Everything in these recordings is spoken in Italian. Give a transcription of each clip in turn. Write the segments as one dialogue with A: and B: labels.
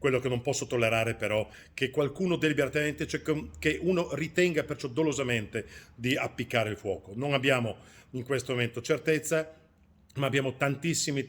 A: Quello che non posso tollerare però che qualcuno deliberatamente, cioè che uno ritenga perciò dolosamente di appiccare il fuoco. Non abbiamo in questo momento certezza, ma abbiamo tantissimi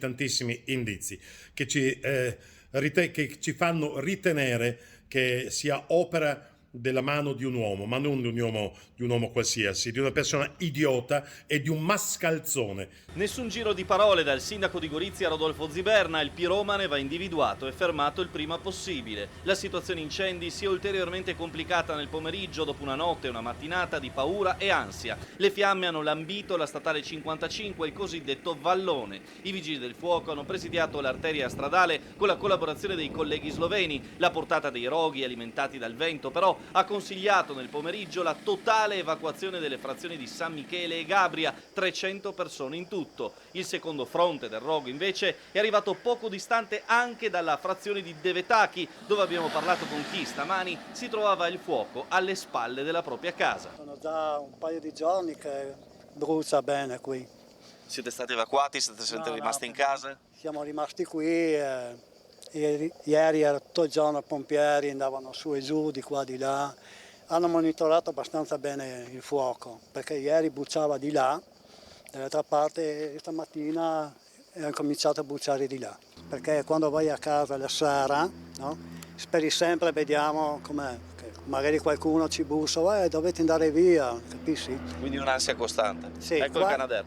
A: indizi che che ci fanno ritenere che sia opera della mano di un uomo, ma non di un uomo qualsiasi, di una persona idiota e di un mascalzone.
B: Nessun giro di parole dal sindaco di Gorizia Rodolfo Ziberna, il piromane va individuato e fermato il prima possibile. La situazione incendi si è ulteriormente complicata nel pomeriggio dopo una notte e una mattinata di paura e ansia. Le fiamme hanno lambito la statale 55, il cosiddetto vallone. I vigili del fuoco hanno presidiato l'arteria stradale con la collaborazione dei colleghi sloveni. La portata dei roghi alimentati dal vento però ha consigliato nel pomeriggio la totale evacuazione delle frazioni di San Michele e Gabria, 300 persone in tutto. Il secondo fronte del rogo invece è arrivato poco distante anche dalla frazione di Devetaki, dove abbiamo parlato con chi stamani si trovava il fuoco alle spalle della propria casa.
C: Sono già un paio di giorni che brucia bene qui.
B: Siete stati evacuati? Siete rimasti in casa?
C: Siamo rimasti qui. Ieri era tutto il giorno i pompieri, andavano su e giù, di qua di là. Hanno monitorato abbastanza bene il fuoco, perché ieri bruciava di là, dall'altra parte stamattina è cominciato a bruciare di là. Perché quando vai a casa la sera, no? Speri sempre, vediamo com'è. Magari qualcuno ci bussa, dovete andare via, capisci?
B: Quindi un'ansia costante.
C: Sì,
B: Ecco il Canadair.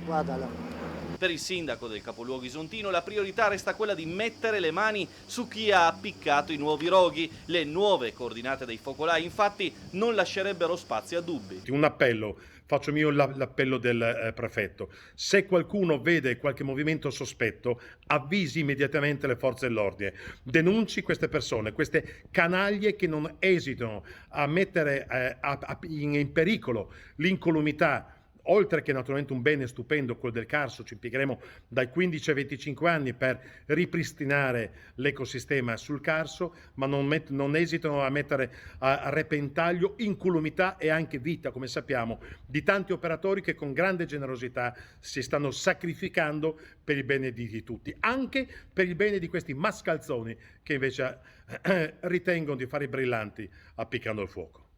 C: Guardala.
B: Per il sindaco del capoluogo isontino la priorità resta quella di mettere le mani su chi ha appiccato i nuovi roghi. Le nuove coordinate dei focolai infatti non lascerebbero spazio a dubbi.
A: Un appello, faccio mio l'appello del prefetto: se qualcuno vede qualche movimento sospetto avvisi immediatamente le forze dell'ordine, denunci queste persone, queste canaglie che non esitano a mettere in pericolo l'incolumità, oltre che naturalmente un bene stupendo, quello del Carso. Ci impiegheremo dai 15 ai 25 anni per ripristinare l'ecosistema sul Carso, ma non esitano a mettere a repentaglio incolumità e anche vita, come sappiamo, di tanti operatori che con grande generosità si stanno sacrificando per il bene di tutti, anche per il bene di questi mascalzoni che invece ritengono di fare i brillanti appiccando il fuoco.